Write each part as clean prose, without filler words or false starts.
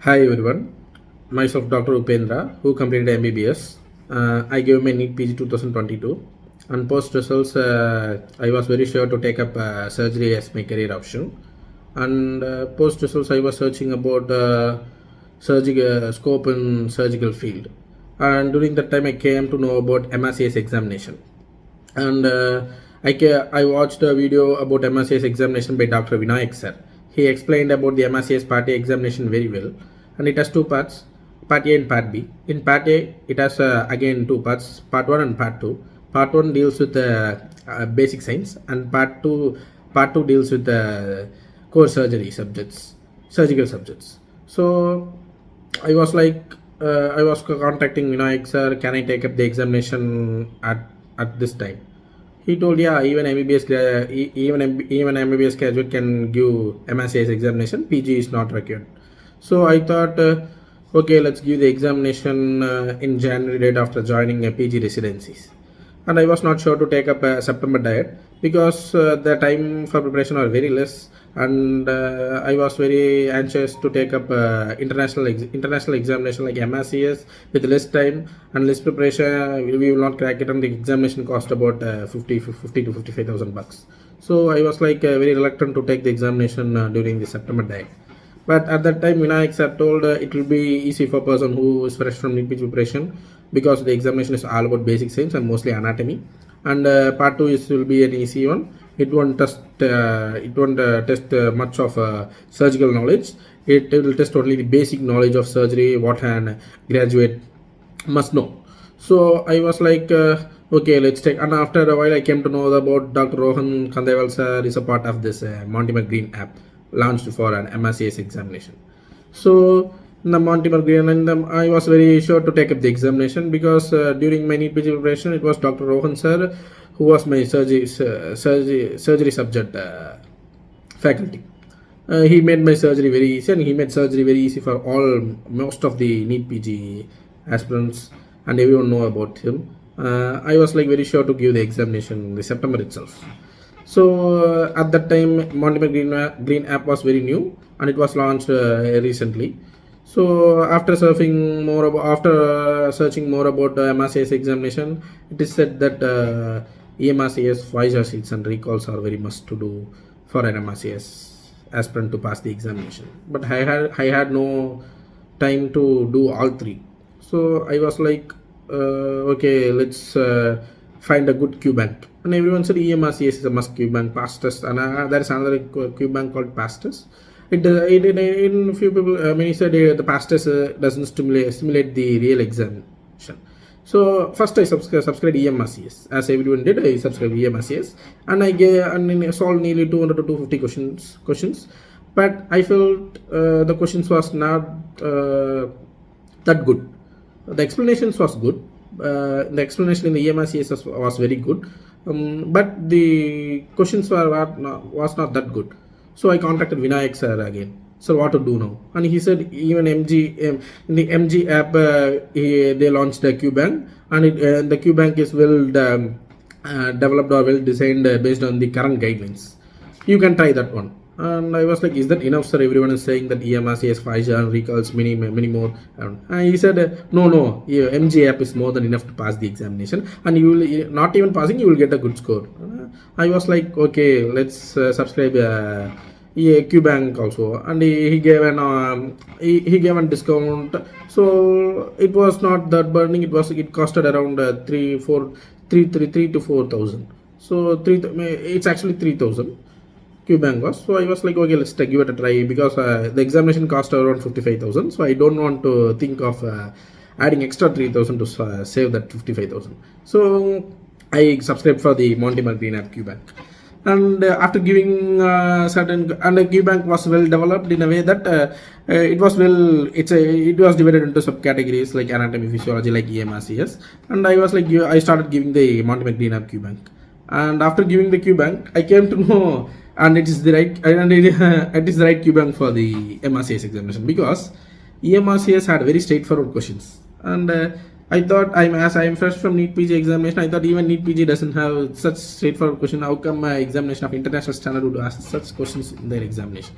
Hi everyone, myself Dr. Ubenthira, who completed MBBS. I gave my NEET PG 2022, and post results I was very sure to take up surgery as my career option. And post results I was searching about surgical scope in surgical field. And during that time I came to know about MRCS examination. And I watched a video about MRCS examination by Dr. Vinayak sir. He explained about the MRCS Part A examination very well, and it has two parts, Part A and Part B. In Part A, it has again two parts, Part 1 and Part 2. Part 1 deals with basic science, and Part 2 deals with core surgery subjects, surgical subjects. So I was contacting Vinayak sir, can I take up the examination at this time? He told, yeah, even MBBS graduate can give MRCS examination. PG is not required. So I thought, okay, let's give the examination in January date after joining a PG residencies. And I was not sure to take up a September diet because the time for preparation was very less, and I was very anxious to take up international examination like MRCS with less time and less preparation. We will not crack it, and the examination cost about 50 to 55,000 bucks. So I was like very reluctant to take the examination during the September diet. But at that time, Vinayak sir told it will be easy for a person who is fresh from NEET preparation because the examination is all about basic science and mostly anatomy. And part two will be an easy one. It won't test much of surgical knowledge. It will test only the basic knowledge of surgery, what an graduate must know. So I was like, okay, let's take. And after a while, I came to know about Dr.Rohan Khandelwal sir is a part of this Mortimer Green app launched for an MRCS examination. So the Mortimer Green, and I was very sure to take up the examination because during my NEET PG preparation, it was Dr. Rohan sir who was my surgery subject faculty. He made my surgery very easy, and he made surgery very easy for most of the NEET PG aspirants, and everyone know about him. I was like very sure to give the examination in the September itself. So at that time, Mortimer Green app was very new, and it was launched recently. So after searching more about MRCS examination, it is said that EMRCS 5 sheets and recalls are very must to do for an MRCS aspirant to pass the examination. But I had no time to do all three. So I was like, okay, let's find a good Q bank. And everyone said EMRCS is a must Q bank, pass test, and there is another Q bank called pass test. In few people, many said the pass test doesn't stimulate the real examination. So first I subscribed EMRCS, as everyone did. I subscribed EMRCS, and I solved nearly 200 to 250 questions. But I felt the questions was not that good. The explanations was good. The explanation in the EMRCS was very good, but the questions was not that good. So I contacted Vinayak sir again. So what to do now? And he said even in the MG app they launched the Q bank, and the Q bank is well developed or well designed based on the current guidelines. You can try that one. And I was like, is that enough, sir? Everyone is saying that EMRCS 5 and recalls many more. And he said, no, MG app is more than enough to pass the examination, and you will not even passing, you will get a good score. I was like, okay, let's subscribe Q bank also, and he gave a discount, so it was not that burning. It costed around 3 to 4,000. So it's actually 3,000. Q bank was. So I was like, okay, let's give it a try because the examination cost around 55,000. So I don't want to think of adding extra 3,000 to save that 55,000. So I subscribed for the Mortimer Green app Q bank. And after giving the Q bank was well developed in a way that it was divided into subcategories like anatomy, physiology, like EMRCS. And I was like, I started giving the Mortimer Green app Q bank. And after giving the Q bank, I came to know, and it is the right Q bank for the MRCS examination because EMRCS had very straightforward questions. And I thought, as I am fresh from NEET PG examination, I thought even NEET PG doesn't have such straightforward question. How come my examination of international standard would ask such questions in their examination?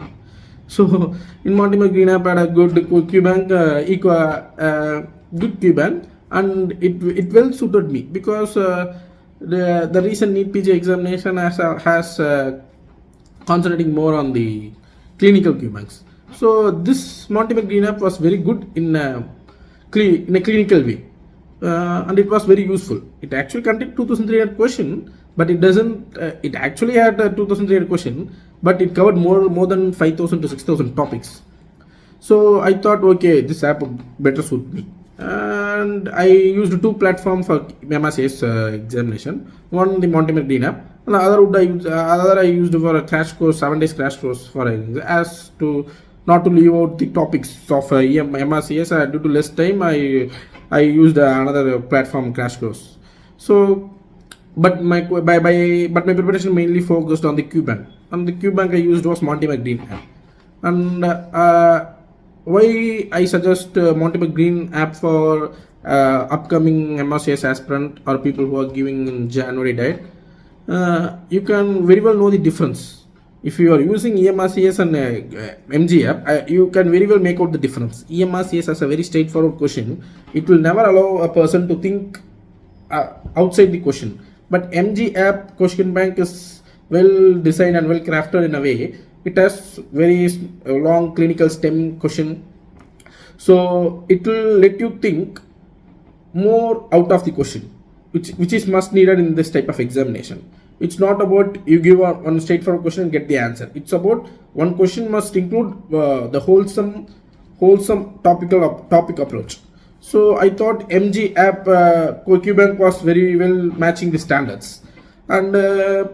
So in Mortimer Green app had a good QBank, good QBank, and it well suited me because the recent NEET PG examination has concentrating more on the clinical QBanks. So this Mortimer Green app was very good in a clinical way, and it was very useful. It actually contained 2,300 question, but it doesn't. It actually had a 2,300 question, but it covered more than 5,000 to 6,000 topics. So I thought, okay, this app would better suit me. And I used two platforms for MRCS examination. One the Mortimer Green app, and the other I used for a crash course, 7 days crash course for as to not to leave out the topics of MRCS. Due to less time, I used another platform crash course. So, but my preparation mainly focused on the QBank. And the QBank I used was Mortimer Green app. And why I suggest Mortimer Green app for upcoming MRCS aspirant or people who are giving in January date, you can very well know the difference. If you are using EMRCS and MG app, you can very well make out the difference. EMRCS has a very straightforward question. It will never allow a person to think outside the question. But MG app question bank is well designed and well crafted in a way. It has very long clinical STEM question. So it will let you think more out of the question, which is must needed in this type of examination. It's not about you give one straightforward question and get the answer. It's about one question must include the wholesome topic approach. So I thought MG app QBank was very well matching the standards. And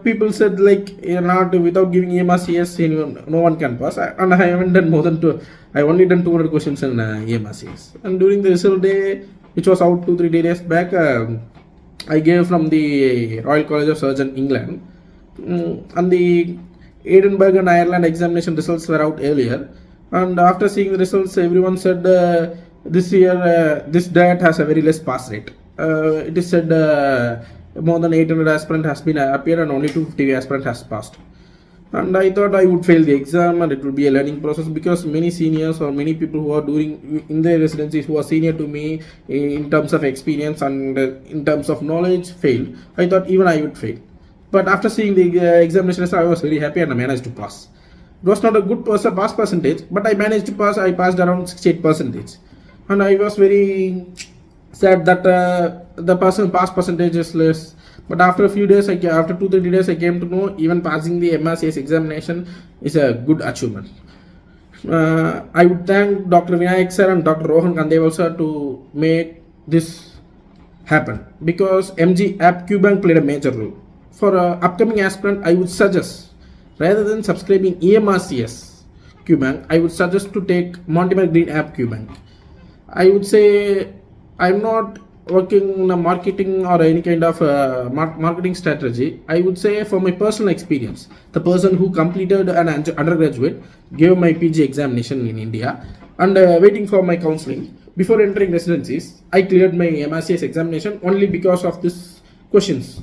people said like not without giving EMRCS no one can pass. And I haven't done more than two. I only done 200 questions in EMRCS. And during the result day, which was out 2-3 days back, I gave from the Royal College of Surgeons, England, and the Edinburgh and Ireland examination results were out earlier. And after seeing the results, everyone said this year this diet has a very less pass rate. It is said more than 800 aspirant has been appeared and only 250 aspirant has passed. And I thought I would fail the exam and it would be a learning process because many seniors or many people who are doing in their residencies who are senior to me in terms of experience and in terms of knowledge failed. I thought even I would fail. But after seeing the examination, I was very happy and I managed to pass. It was not a good pass percentage, but I managed to pass. I passed around 68%. And I was very sad that the pass percentage is less. But after a few days, after 2-3 days, I came to know even passing the MRCS examination is a good achievement. I would thank Dr. Vinayak sir and Dr.Rohan Khandelwal sir to make this happen because MG app QBank played a major role. For upcoming aspirant, I would suggest rather than subscribing EMRCS QBank, I would suggest to take Mortimer Green app QBank. I would say I'm not working in a marketing or any kind of marketing strategy. I would say for my personal experience, the person who completed an undergraduate, gave my PG examination in India and waiting for my counseling. Before entering residencies, I cleared my MRCS examination only because of these questions.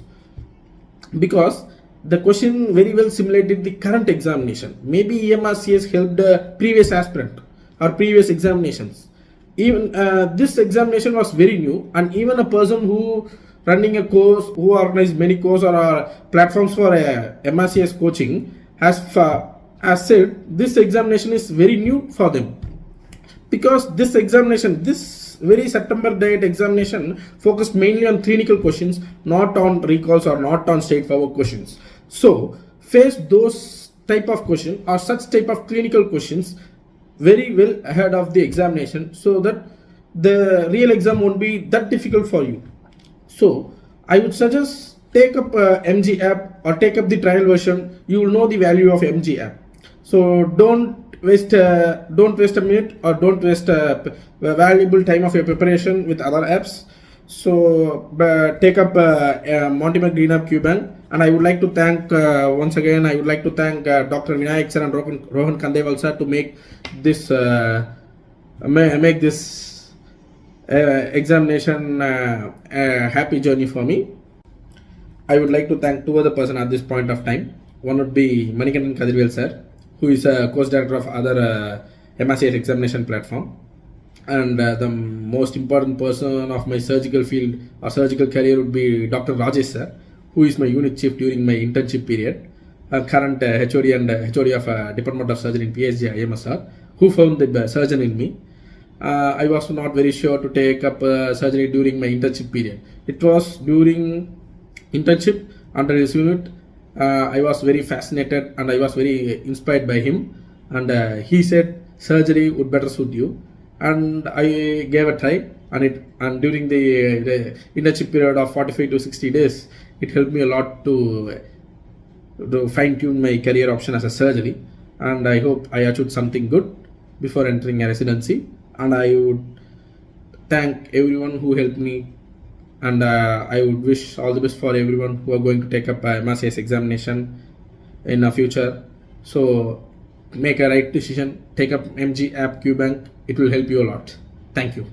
Because the question very well simulated the current examination. Maybe EMRCS helped the previous aspirant or previous examinations. Even this examination was very new, and even a person who running a course, who organized many courses or platforms for MRCS coaching has said this examination is very new for them because this examination, this very September date examination focused mainly on clinical questions, not on recalls or not on straightforward questions. So face those type of questions or such type of clinical questions very well ahead of the examination so that the real exam won't be that difficult for you. So I would suggest take up MG app or take up the trial version. You will know the value of MG app. So don't waste a minute or don't waste valuable time of your preparation with other apps. So take up Mortimer Green app QBank. And I would like to thank once again. I would like to thank Dr. Vinayak sir and Rohan Khandelwal sir to make this examination a happy journey for me. I would like to thank two other persons at this point of time. One would be Manikandan Kadirvel sir who is a course director of other MRCS examination platform. And the most important person of my surgical field or surgical career would be Dr. Rajesh sir, who is my unit chief during my internship period, current HOD and HOD of Department of Surgery in PSG IMSR, who found the surgeon in me. I was not very sure to take up surgery during my internship period. It was during internship under his unit. I was very fascinated and I was very inspired by him. And he said surgery would better suit you. And I gave a try. And during the internship period of 45 to 60 days, it helped me a lot to fine tune my career option as a surgery. And I hope I achieved something good before entering a residency. And I would thank everyone who helped me, and I would wish all the best for everyone who are going to take up a MRCS examination in the future. So make a right decision, take up MG app QBank, it will help you a lot. Thank you.